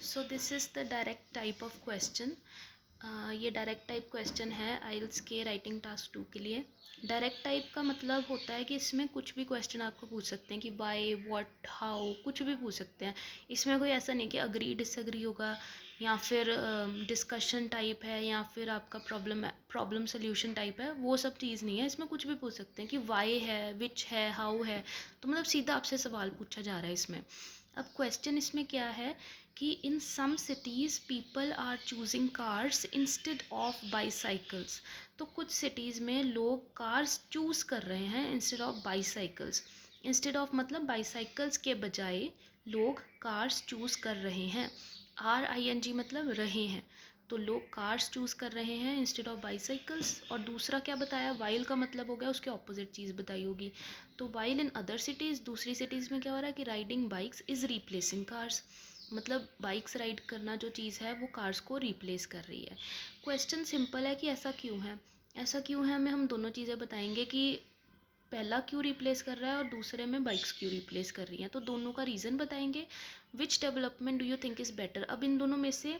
So this is the direct type of question. ये direct type question है आइल्स के writing task 2 के लिए। डायरेक्ट टाइप का मतलब होता है कि इसमें कुछ भी क्वेश्चन आपको पूछ सकते हैं कि वाई, व्हाट, हाउ, कुछ भी पूछ सकते हैं। इसमें कोई ऐसा नहीं कि अग्री डिसअग्री होगा या फिर डिस्कशन टाइप है या फिर आपका प्रॉब्लम सोल्यूशन टाइप है, वो सब चीज़ नहीं है। इसमें कुछ भी पूछ सकते हैं कि वाई है, विच है, हाउ है, तो मतलब सीधा आपसे सवाल पूछा जा रहा है इसमें। अब क्वेश्चन इसमें क्या है कि in some cities people are choosing cars instead of bicycles. तो कुछ सिटीज़ में लोग कार्स चूज़ कर रहे हैं instead of bicycles. Instead of मतलब बाईसाइकिल्स के बजाय लोग कार्स चूज़ कर रहे हैं। RING मतलब रहे हैं, तो लोग कार्स चूज़ कर रहे हैं इंस्टेड ऑफ बाईसाइकिल्स। और दूसरा क्या बताया, वाइल का मतलब हो गया उसके ऑपोजिट चीज़ बताई होगी। तो वाइल इन अदर सिटीज़, दूसरी सिटीज़ में क्या हो रहा है कि riding bikes is replacing cars, मतलब बाइक्स राइड करना जो चीज़ है वो कार्स को रिप्लेस कर रही है। क्वेश्चन सिंपल है कि ऐसा क्यों है। ऐसा क्यों है हमें हम दोनों चीज़ें बताएंगे कि पहला क्यों रिप्लेस कर रहा है और दूसरे में बाइक्स क्यों रिप्लेस कर रही हैं, तो दोनों का रीज़न बताएंगे। विच development do you think is better, अब इन दोनों में से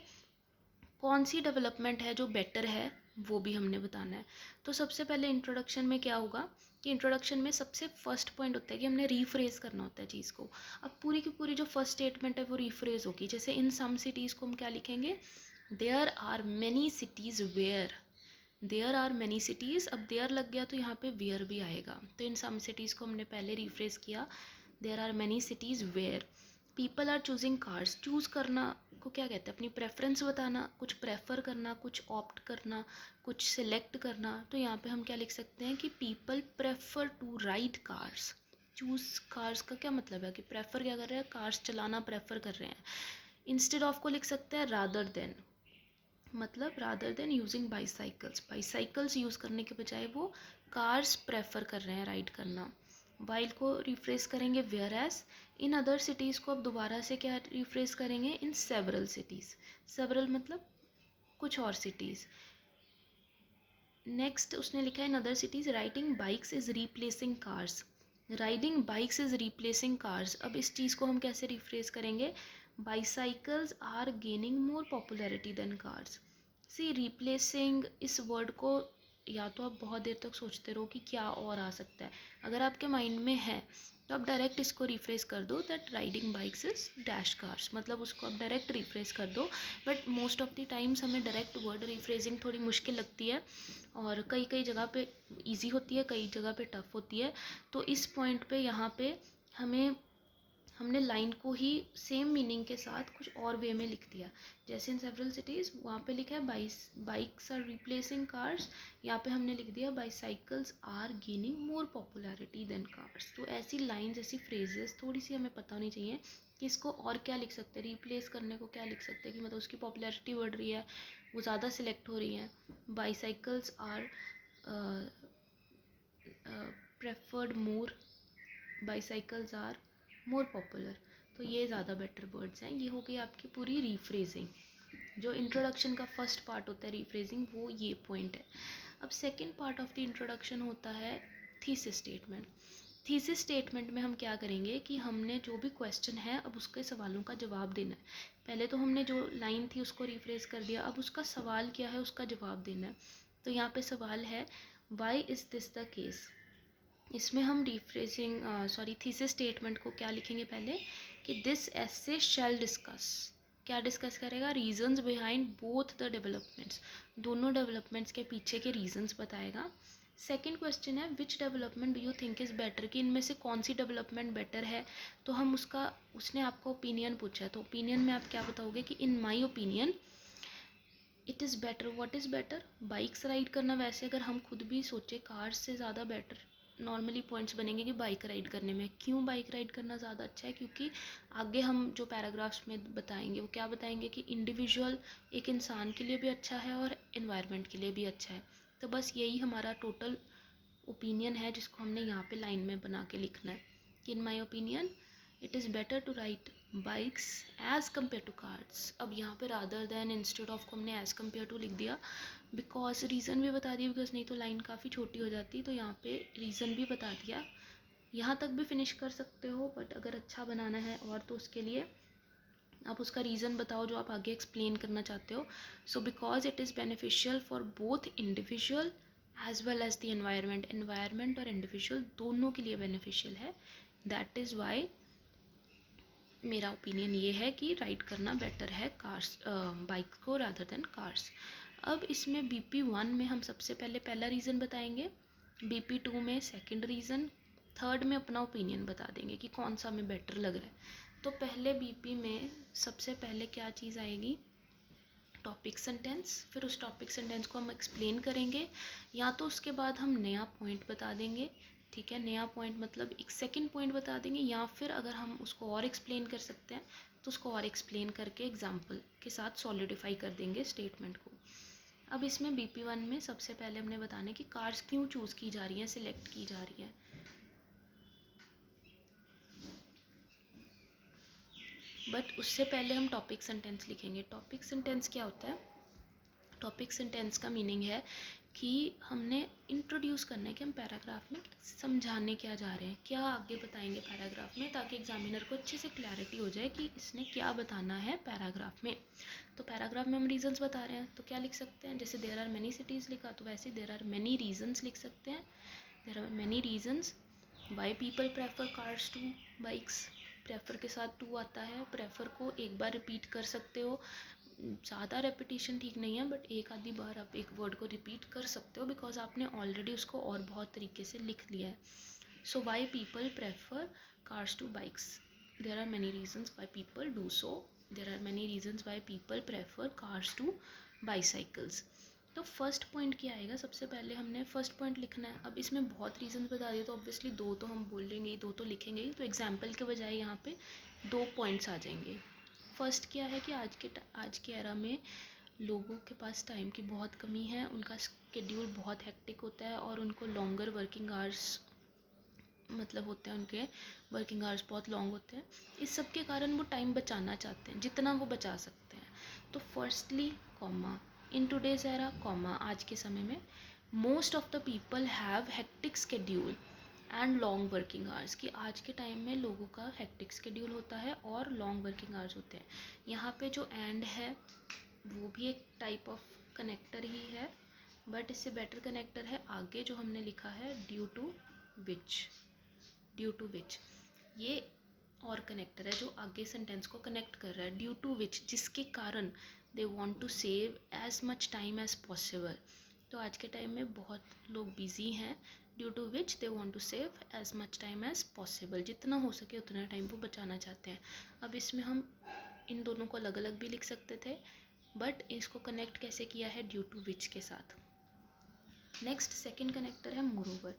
कौन सी डेवलपमेंट है जो बेटर है वो भी हमने बताना है। तो सबसे पहले इंट्रोडक्शन में क्या होगा कि इंट्रोडक्शन में सबसे फर्स्ट पॉइंट होता है कि हमने रीफ्रेज करना होता है चीज़ को। अब पूरी की पूरी जो फर्स्ट स्टेटमेंट है वो रीफ्रेज होगी। जैसे इन सम सिटीज़ को हम क्या लिखेंगे, there are many cities where, there are many cities. अब देयर लग गया तो यहाँ पे वेयर भी आएगा, तो इन सम सिटीज़ को हमने पहले रिफ्रेश किया, there are many cities where people are choosing cars. Choose करना को क्या कहते हैं, अपनी प्रेफरेंस बताना, कुछ प्रेफर करना, कुछ ऑप्ट करना, कुछ सिलेक्ट करना। तो यहाँ पे हम क्या लिख सकते हैं कि people prefer to ride cars. Choose cars का क्या मतलब है कि प्रेफर क्या कर रहे हैं, कार्स चलाना प्रेफर कर रहे हैं। इंस्टेड ऑफ को लिख सकते हैं रादर देन, मतलब rather than using bicycles, bicycles use करने के बजाय वो कार्स प्रेफर कर रहे हैं राइड करना। वाइल को रिफ्रेश करेंगे whereas. In other cities को अब दोबारा से क्या रिफ्रेश करेंगे, इन सेवरल सिटीज़। सेवरल मतलब कुछ और सिटीज़। नेक्स्ट उसने लिखा है in other cities riding bikes is replacing cars, riding bikes is replacing cars. अब इस चीज़ को हम कैसे रिफ्रेश करेंगे, bicycles are gaining more popularity than cars. See replacing इस वर्ड को या तो आप बहुत देर तक सोचते रहो कि क्या और आ सकता है, अगर आपके माइंड में है तो आप डायरेक्ट इसको रिफ्रेश कर दो that riding bikes is dash cars, मतलब उसको आप डायरेक्ट रिफ्रेश कर दो। But most of the times हमें डायरेक्ट वर्ड रिफ्रेजिंग थोड़ी मुश्किल लगती है और कई कई जगह पे इजी होती है, कई जगह पे टफ होती है। तो इस पॉइंट पे यहाँ पे हमें हमने लाइन को ही सेम मीनिंग के साथ कुछ और वे में लिख दिया। जैसे इन सेवरल सिटीज़ वहाँ पे लिखा है बाइक्स आर रिप्लेसिंग कार्स, यहाँ पे हमने लिख दिया bicycles are gaining more popularity than cars. तो ऐसी लाइन्स, ऐसी फ्रेजेस थोड़ी सी हमें पता होनी चाहिए कि इसको और क्या लिख सकते हैं, रिप्लेस करने को क्या लिख सकते हैं कि मतलब उसकी पॉपुलैरिटी बढ़ रही है, वो ज़्यादा सिलेक्ट हो रही हैं। Bicycles are preferred more, bicycles are more popular. तो ये ज़्यादा बेटर वर्ड्स हैं। ये हो गई आपकी पूरी रीफ्रेजिंग। जो इंट्रोडक्शन का फर्स्ट पार्ट होता है रीफ्रेजिंग, वो ये पॉइंट है। अब second part of the introduction होता है थीसिस स्टेटमेंट। थीसिस स्टेटमेंट में हम क्या करेंगे कि हमने जो भी क्वेश्चन है अब उसके सवालों का जवाब देना है। पहले तो हमने जो लाइन थी उसको रिफ्रेज कर दिया, अब उसका सवाल क्या है उसका जवाब देना है। तो यहाँ पे सवाल है why is this the case. इसमें हम रिफ्रेजिंग थीसिस स्टेटमेंट को क्या लिखेंगे पहले कि दिस एसे शैल डिस्कस, क्या डिस्कस करेगा, reasons behind both the developments, दोनों डेवलपमेंट्स के पीछे के रीजंस बताएगा। सेकंड क्वेश्चन है विच development do you think is better, कि इनमें से कौन सी डेवलपमेंट बेटर है। तो हम उसने आपका ओपिनियन पूछा है, तो ओपिनियन में आप क्या बताओगे कि in my opinion it is better. What is better, bikes ride करना। वैसे अगर हम खुद भी सोचे कार्स से ज़्यादा बेटर नॉर्मली पॉइंट्स बनेंगे कि बाइक राइड करने में। क्यों बाइक राइड करना ज़्यादा अच्छा है, क्योंकि आगे हम जो पैराग्राफ्स में बताएंगे वो क्या बताएंगे कि इंडिविजुअल एक इंसान के लिए भी अच्छा है और एनवायरनमेंट के लिए भी अच्छा है। तो बस यही हमारा टोटल ओपिनियन है जिसको हमने यहाँ पे लाइन में बना के लिखना है कि in my opinion it is better to ride bikes as compare to cars. अब यहाँ पे रादर दैन इंस्टेड ऑफ को हमने एज कम्पेयर टू लिख दिया, बिकॉज रीज़न भी बता दिया, बिकॉज नहीं तो लाइन काफ़ी छोटी हो जाती। तो यहाँ पे रीज़न भी बता दिया। यहाँ तक भी फिनिश कर सकते हो, बट अगर अच्छा बनाना है और तो उसके लिए आप उसका रीज़न बताओ जो आप आगे एक्सप्लेन करना चाहते हो. So because it is beneficial for both individual as well as the environment और इंडिविजुअल दोनों के लिए बेनिफिशियल है. दैट इज़ वाई मेरा ओपिनियन ये है कि राइड करना बेटर है कार्स बाइक को रादर देन कार्स. अब इसमें BP1 में हम सबसे पहला रीज़न बताएंगे, BP2 में सेकंड रीज़न, थर्ड में अपना ओपिनियन बता देंगे कि कौन सा हमें बेटर लग रहा है. तो पहले BP में सबसे पहले क्या चीज़ आएगी, टॉपिक सेंटेंस. फिर उस टॉपिक सेंटेंस को हम एक्सप्लेन करेंगे, या तो उसके बाद हम नया पॉइंट बता देंगे. ठीक है, नया पॉइंट मतलब एक सेकंड पॉइंट बता देंगे, या फिर अगर हम उसको और एक्सप्लेन कर सकते हैं तो उसको और एक्सप्लेन करके एग्जाम्पल के साथ सॉलिडिफाई कर देंगे स्टेटमेंट को. अब इसमें BP1 में सबसे पहले हमने बताना कि कार्स क्यों चूज़ की जा रही हैं, सिलेक्ट की जा रही हैं. बट उससे पहले हम टॉपिक सेंटेंस लिखेंगे. टॉपिक सेंटेंस क्या होता है, टॉपिक सेंटेंस का मीनिंग है कि हमने इंट्रोड्यूस करना है कि हम पैराग्राफ में समझाने क्या जा रहे हैं, क्या आगे बताएंगे पैराग्राफ में, ताकि एग्जामिनर को अच्छे से क्लैरिटी हो जाए कि इसने क्या बताना है पैराग्राफ में. तो पैराग्राफ में हम रीजंस बता रहे हैं तो क्या लिख सकते हैं, जैसे देयर आर मैनी सिटीज़ लिखा तो वैसे देयर आर मैनी रीजंस लिख सकते हैं. There are many reasons why people prefer cars to bikes. Prefer के साथ टू आता है, प्रेफर को एक बार रिपीट कर सकते हो, ज़्यादा रेपिटेशन ठीक नहीं है बट एक आधी बार आप एक वर्ड को रिपीट कर सकते हो बिकॉज आपने ऑलरेडी उसको और बहुत तरीके से लिख लिया है. So why people prefer cars to bikes, there are many reasons why people do so, there are many reasons why people prefer cars to bicycles. तो फर्स्ट पॉइंट क्या आएगा, सबसे पहले हमने फर्स्ट पॉइंट लिखना है. अब इसमें बहुत रीजन बता दिए तो ऑब्वियसली दो तो हम बोलेंगे, दो तो लिखेंगे ही, तो एग्जाम्पल के बजाय यहाँ पे 2 पॉइंट्स आ जाएंगे. फर्स्ट क्या है कि आज के एरा में लोगों के पास टाइम की बहुत कमी है, उनका स्केड्यूल बहुत हेक्टिक होता है और उनको लॉन्गर वर्किंग आवर्स मतलब होते हैं, उनके वर्किंग आवर्स बहुत लॉन्ग होते हैं. इस सब के कारण वो टाइम बचाना चाहते हैं जितना वो बचा सकते हैं. तो firstly comma, in today's era comma, आज के समय में most of the people have hectic schedule and long working hours, कि आज के टाइम में लोगों का हेक्टिक स्केड्यूल होता है और लॉन्ग वर्किंग आवर्स होते हैं. यहाँ पे जो एंड है वो भी एक टाइप ऑफ कनेक्टर ही है बट इससे बेटर कनेक्टर है आगे जो हमने लिखा है due to which. Due to which ये और कनेक्टर है जो आगे सेंटेंस को कनेक्ट कर रहा है. ड्यू टू विच जिसके कारण they want to save as much time as possible. तो आज के टाइम में बहुत लोग बिजी हैं, due to which they want to save as much time as possible, जितना हो सके उतना टाइम वो बचाना चाहते हैं. अब इसमें हम इन दोनों को अलग अलग भी लिख सकते थे बट इसको कनेक्ट कैसे किया है, ड्यू टू विच के साथ. नेक्स्ट सेकंड कनेक्टर है more over.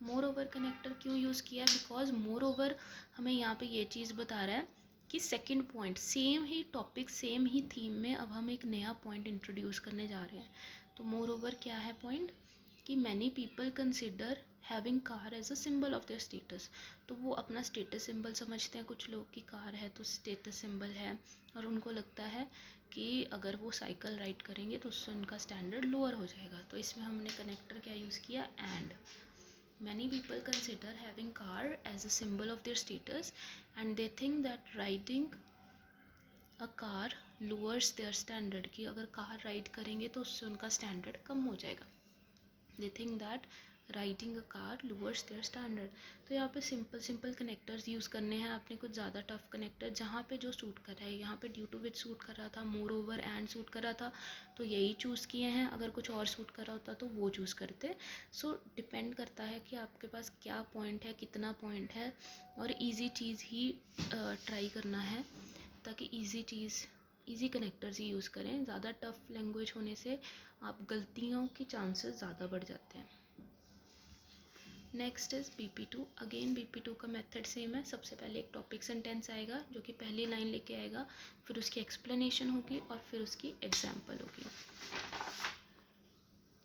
More over connector क्यों यूज़ किया है, बिकॉज मोर ओवर हमें यहाँ पे ये चीज़ बता रहा है कि सेकंड पॉइंट सेम ही टॉपिक सेम ही थीम में अब हम एक नया पॉइंट इंट्रोड्यूस करने जा रहे हैं. तो मोर ओवर क्या है पॉइंट, कि many people consider having car as a symbol of their status. तो वो अपना स्टेटस सिंबल समझते हैं, कुछ लोग की कार है तो स्टेटस सिंबल है और उनको लगता है कि अगर वो साइकिल राइड करेंगे तो उससे उनका स्टैंडर्ड लोअर हो जाएगा. तो इसमें हमने कनेक्टर क्या यूज़ किया, and. Many people consider having car as a symbol of their status and they think that riding a car lowers their standard, कि अगर कार राइड करेंगे तो उससे उनका स्टैंडर्ड कम हो जाएगा. दे think that riding a car lowers their standard. तो यहाँ पे सिंपल कनेक्टर्स यूज़ करने हैं. आपने कुछ ज़्यादा टफ कनेक्टर जहाँ पे जो सूट कर रहा है, यहाँ पे ड्यू टू विच सूट कर रहा था, मोर ओवर एंड सूट कर रहा था तो यही चूज़ किए हैं. अगर कुछ और सूट कर रहा होता तो वो चूज़ करते. सो डिपेंड करता है कि आपके पास क्या पॉइंट है, कितना पॉइंट है, और ईजी चीज़ ही ट्राई करना है ताकि ईजी कनेक्टर्स ही यूज़ करें. ज़्यादा टफ लैंग्वेज होने से आप गलतियों की चांसेस ज़्यादा बढ़ जाते हैं. Next is BP2. Again BP2 का मेथड सेम है. सबसे पहले एक टॉपिक सेंटेंस आएगा जो कि पहली लाइन लेके आएगा, फिर उसकी एक्सप्लेनेशन होगी और फिर उसकी एग्जाम्पल होगी.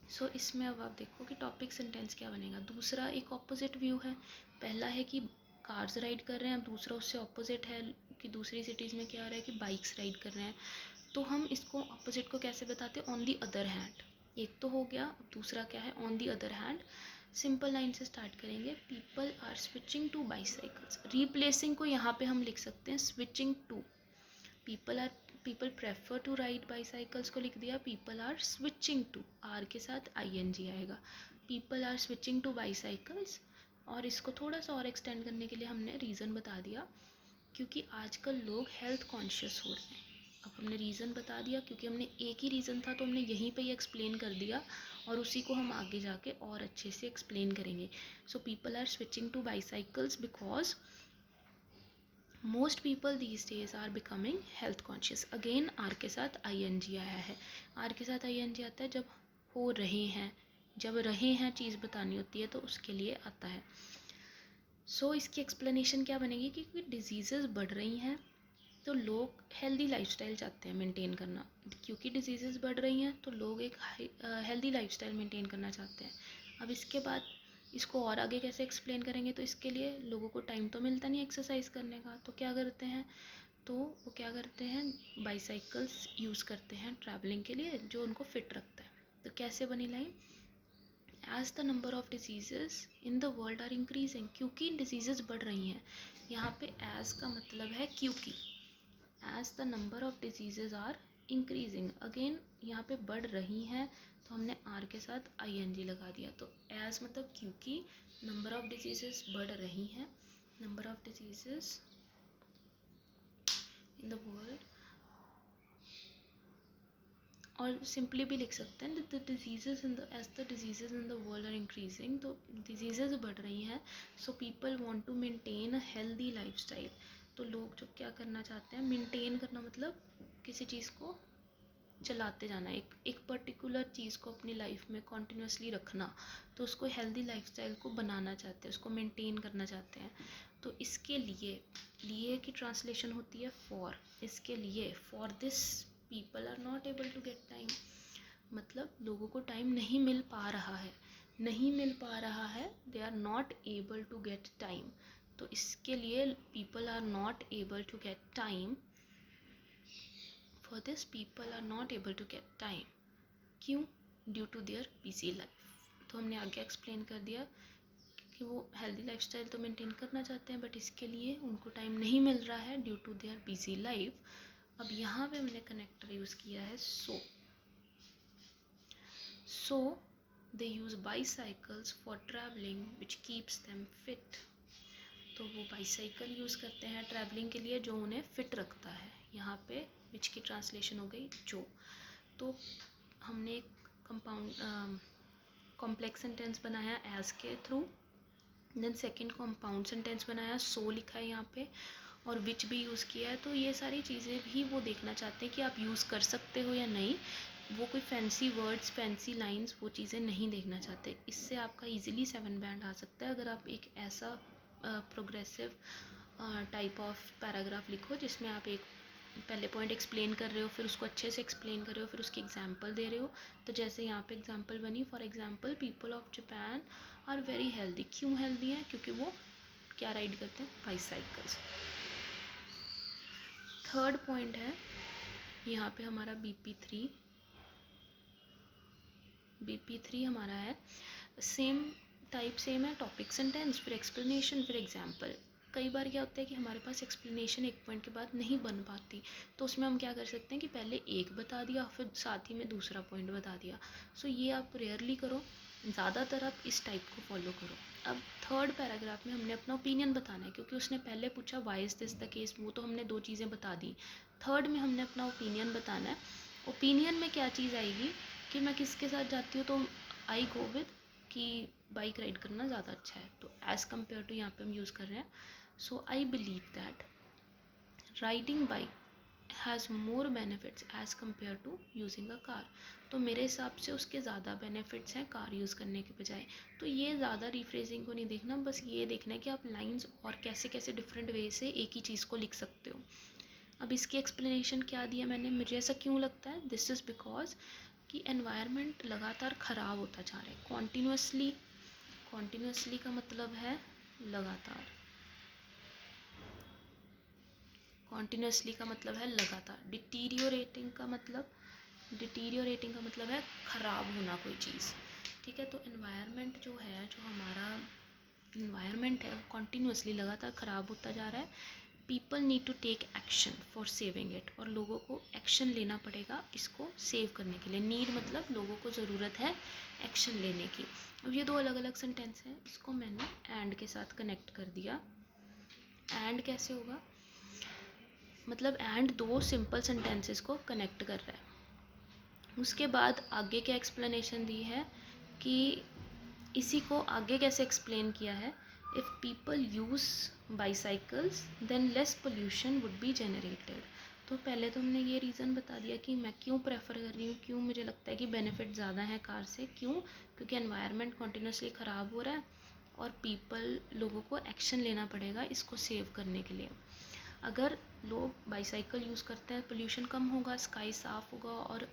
सो इसमें अब आप देखो कि टॉपिक सेंटेंस क्या बनेगा. दूसरा एक ऑपोजिट व्यू है. पहला है कि कार्स राइड कर रहे हैं, अब दूसरा उससे ऑपोजिट है कि दूसरी सिटीज़ में क्या हो रहा है कि बाइक्स राइड कर रहे हैं. तो हम इसको ऑपोजिट को कैसे बताते हैं, ऑन दी अदर हैंड. एक तो हो गया, अब दूसरा क्या है, on the other hand. Simple line से स्टार्ट करेंगे. People are switching to bicycles. Replacing को यहाँ पे हम लिख सकते हैं switching to. People prefer to ride bicycles को लिख दिया, people are switching to, R के साथ ING आएगा, people are switching to bicycles. और इसको थोड़ा सा और एक्सटेंड करने के लिए हमने रीज़न बता दिया, क्योंकि आजकल लोग हेल्थ कॉन्शियस हो रहे हैं। अब हमने रीज़न बता दिया, क्योंकि हमने एक ही रीज़न था तो हमने यहीं पे ही एक्सप्लेन कर दिया, और उसी को हम आगे जाके और अच्छे से एक्सप्लेन करेंगे। So people are switching to bicycles because most people these days are becoming health conscious. Again R के साथ ING आया है, आर के साथ ING आता है जब हो रहे हैं, जब रहे हैं चीज़ बतानी होती है तो उसके लिए आता है। सो इसकी एक्सप्लेनेशन क्या बनेगी कि क्योंकि डिजीज़ेज़ बढ़ रही हैं तो लोग हेल्दी लाइफस्टाइल चाहते हैं मेंटेन करना, क्योंकि डिजीज़ेज़ बढ़ रही हैं तो लोग एक हेल्दी लाइफस्टाइल मेंटेन करना चाहते हैं। अब इसके बाद इसको और आगे कैसे एक्सप्लेन करेंगे, तो इसके लिए लोगों को टाइम तो मिलता नहीं एक्सरसाइज करने का, तो क्या करते हैं, तो वो क्या करते हैं, बाईसाइकिल्स यूज़ करते हैं ट्रैवलिंग के लिए, जो उनको फिट रखता है। तो कैसे बनी line, as the number of diseases in the world are increasing, क्योंकि डिजीज़ेज़ बढ़ रही हैं। यहाँ पे एज का मतलब है क्योंकि, as the number of diseases are increasing, again यहाँ पे बढ़ रही हैं तो हमने आर के साथ ING लगा दिया। तो एज मतलब क्योंकि, नंबर ऑफ डिजीज़ेज़ बढ़ रही हैं, number of diseases in the world, और सिंपली भी लिख सकते हैं the diseases in the, as the diseases in the world are increasing, तो डिजीज़ेज़ बढ़ रही हैं, so people want to maintain a healthy lifestyle. तो लोग जो क्या करना चाहते हैं, मेंटेन करना मतलब किसी चीज़ को चलाते जाना, एक पर्टिकुलर चीज़ को अपनी लाइफ में कॉन्टिन्यूसली रखना, तो उसको हेल्दी लाइफस्टाइल को बनाना चाहते हैं, उसको मेंटेन करना चाहते हैं। तो इसके लिए की ट्रांसलेशन होती है फॉर, इसके लिए, for this people are not able to get time, मतलब लोगों को टाइम नहीं मिल पा रहा है, नहीं मिल पा रहा है, they are not able to get time. तो इसके लिए people are not able to get time, for this people are not able to get time, क्यों, due to their busy life. तो हमने आगे एक्सप्लेन कर दिया कि वो हेल्दी लाइफस्टाइल तो मेंटेन करना चाहते हैं, बट इसके लिए उनको टाइम नहीं मिल रहा है due to their busy life. अब यहाँ पे हमने कनेक्टर यूज़ किया है so they use bicycles for travelling which keeps them fit. तो वो बाईसाइकिल यूज़ करते हैं ट्रैवलिंग के लिए जो उन्हें फिट रखता है। यहाँ पे विच की ट्रांसलेशन हो गई जो। तो हमने एक कॉम्प्लेक्स सेंटेंस बनाया एज के थ्रू, देन सेकंड कंपाउंड सेंटेंस बनाया, सो लिखा है यहाँ पे, और विच भी यूज़ किया है। तो ये सारी चीज़ें भी वो देखना चाहते हैं कि आप यूज़ कर सकते हो या नहीं, वो कोई फैंसी वर्ड्स, फैंसी लाइंस, वो चीज़ें नहीं देखना चाहते। इससे आपका इजीली 7 बैंड आ सकता है अगर आप एक ऐसा प्रोग्रेसिव टाइप ऑफ पैराग्राफ लिखो जिसमें आप एक पहले पॉइंट एक्सप्लेन कर रहे हो, फिर उसको अच्छे से एक्सप्लेन कर रहे हो, फिर उसकी एग्जांपल दे रहे हो। तो जैसे यहाँ पे एग्जांपल बनी, for example people of Japan are very healthy, क्यों हेल्दी हैं, क्योंकि वो क्या राइड करते हैं, बाईसाइकिल्स। थर्ड पॉइंट है यहाँ पे हमारा BP3 हमारा है सेम टाइप, सेम है, टॉपिक सेंटेंस, फिर एक्सप्लेनेशन, फिर एग्जांपल। कई बार क्या होता है कि हमारे पास एक्सप्लेनेशन एक पॉइंट के बाद नहीं बन पाती, तो उसमें हम क्या कर सकते हैं कि पहले एक बता दिया, फिर साथ ही में दूसरा पॉइंट बता दिया। सो ये आप रेयरली करो, ज़्यादातर आप इस टाइप को फॉलो करो। अब थर्ड पैराग्राफ में हमने अपना ओपिनियन बताना है, क्योंकि उसने पहले पूछा why is this the case, वो तो हमने 2 चीज़ें बता दी। थर्ड में हमने अपना ओपिनियन बताना है। ओपिनियन में क्या चीज़ आएगी कि मैं किसके साथ जाती हूँ, तो आई गो विद कि बाइक राइड करना ज़्यादा अच्छा है, तो एज़ कम्पेयर टू यहाँ पे हम यूज़ कर रहे हैं। So I believe that riding bike has more benefits as compare to using a car. तो मेरे हिसाब से उसके ज़्यादा बेनिफिट्स हैं कार यूज़ करने के बजाय। तो ये ज़्यादा रिफ्रेजिंग को नहीं देखना, बस ये देखना है कि आप लाइंस और कैसे कैसे डिफरेंट वे से एक ही चीज़ को लिख सकते हो। अब इसकी एक्सप्लेनेशन क्या दिया मैंने, मुझे ऐसा क्यों लगता है, दिस इज़ बिकॉज कि एनवायरनमेंट लगातार ख़राब होता जा रहा है कॉन्टीन्यूसली। कॉन्टीन्यूसली का मतलब है लगातार, कॉन्टीन्यूसली का मतलब है लगातार। डिटीरियोरेटिंग का मतलब है ख़राब होना कोई चीज़, ठीक है। तो एनवायरनमेंट जो है, जो हमारा इन्वायरमेंट है, वो कॉन्टीन्यूसली लगातार ख़राब होता जा रहा है people need to take action for saving it, और लोगों को एक्शन लेना पड़ेगा इसको सेव करने के लिए। नीड मतलब लोगों को ज़रूरत है एक्शन लेने की। अब ये दो अलग अलग सेंटेंस हैं, इसको मैंने एंड के साथ कनेक्ट कर दिया। एंड कैसे होगा, मतलब एंड दो सिंपल सेंटेंसेस को कनेक्ट कर रहा है। उसके बाद आगे क्या एक्सप्लेनेशन दी है कि इसी को आगे कैसे एक्सप्लेन किया है, if people use bicycles then less pollution would be generated. तो पहले तो हमने ये रीज़न बता दिया कि मैं क्यों प्रेफर कर रही हूँ, क्यों मुझे लगता है कि बेनिफिट ज़्यादा है कार से। क्यों? क्योंकि एनवायरनमेंट कॉन्टीन्यूसली ख़राब हो रहा है और लोगों को एक्शन लेना पड़ेगा इसको सेव करने के लिए। अगर लोग बाईसाइकिल यूज़ करते हैं पोल्यूशन कम होगा, स्काई साफ़ होगा और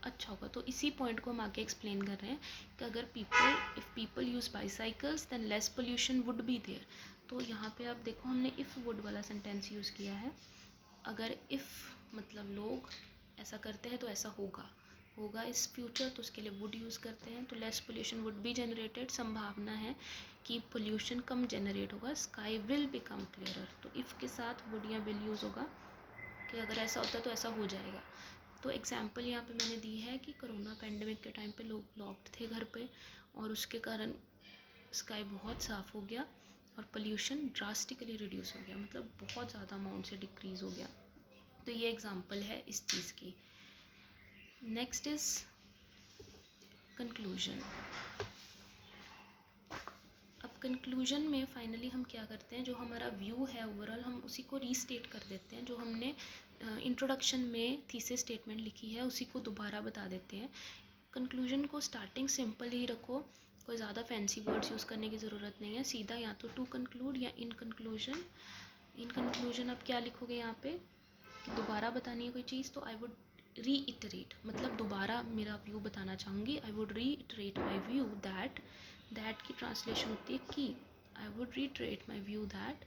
अच्छा होगा। तो इसी पॉइंट को हम आगे एक्सप्लेन कर रहे हैं कि अगर if people use bicycles then less pollution would be there. तो यहाँ पे आप देखो हमने इफ़ वुड वाला सेंटेंस यूज़ किया है। अगर इफ़ मतलब लोग ऐसा करते हैं तो ऐसा होगा इस फ्यूचर, तो उसके लिए वुड यूज़ करते हैं। तो less pollution would be generated, संभावना है कि पोल्यूशन कम जनरेट होगा, स्काई विल बिकम क्लियरर। तो इफ़ के साथ वुड या विल यूज़ होगा कि अगर ऐसा होता है तो ऐसा हो जाएगा। तो एग्जाम्पल यहाँ पे मैंने दी है कि कोरोना पेंडेमिक के टाइम पे लोग लॉक्ड थे घर पे और उसके कारण स्काई बहुत साफ़ हो गया और पोल्यूशन ड्रास्टिकली रिड्यूस हो गया, मतलब बहुत ज़्यादा अमाउंट से डिक्रीज़ हो गया। तो ये एग्जाम्पल है इस चीज़ की। Next is conclusion. अब कंक्लूजन में फाइनली हम क्या करते हैं, जो हमारा व्यू है ओवरऑल हम उसी को रीस्टेट कर देते हैं। जो हमने इंट्रोडक्शन में थीसिस स्टेटमेंट लिखी है उसी को दोबारा बता देते हैं। कंक्लूजन को स्टार्टिंग सिंपल ही रखो, कोई ज़्यादा फैंसी वर्ड्स यूज़ करने की ज़रूरत नहीं है। सीधा या तो टू कंक्लूड या इन कंक्लूजन। इन कंक्लूजन आप क्या लिखोगे यहाँ पे कि दोबारा बतानी है कोई चीज़, तो आई वुड रीइटरेट, मतलब दोबारा मेरा व्यू बताना चाहूँगी। I would reiterate my view that की ट्रांसलेशन होती है कि I would reiterate my view that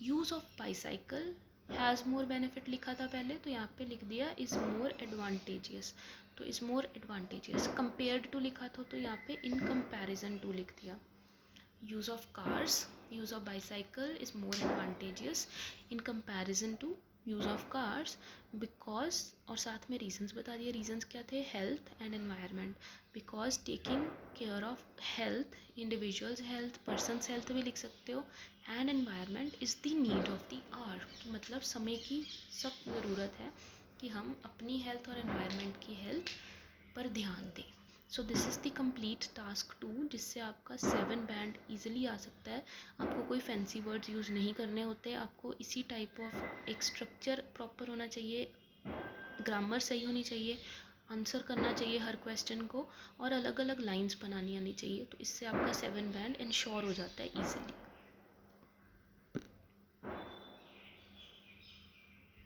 use of bicycle has more benefit लिखा था पहले, तो यहाँ पे लिख दिया इज़ मोर एडवांटेजियस। तो is more advantageous compared to लिखा था तो यहाँ पे इन कंपैरिजन टू लिख दिया। Use of cars, use of bicycle is more advantageous in comparison to use of cars because, और साथ में रीजंस बता दिए। रीजंस क्या थे, health and environment. Because taking care of health, individuals health, persons health भी लिख सकते हो, and environment is the need of the hour, मतलब समय की सख्त ज़रूरत है कि हम अपनी हेल्थ और एनवायरनमेंट की हेल्थ पर ध्यान दें। So this is the complete task 2, जिससे आपका 7 बैंड ईजिली आ सकता है। आपको कोई फैंसी वर्ड्स यूज़ नहीं करने होते, आपको इसी टाइप ऑफ एक स्ट्रक्चर प्रॉपर होना चाहिए, ग्रामर सही होनी चाहिए, आंसर करना चाहिए हर क्वेश्चन को और अलग अलग लाइंस बनानी आनी चाहिए। तो इससे आपका 7 बैंड इंश्योर हो जाता है ईजिली।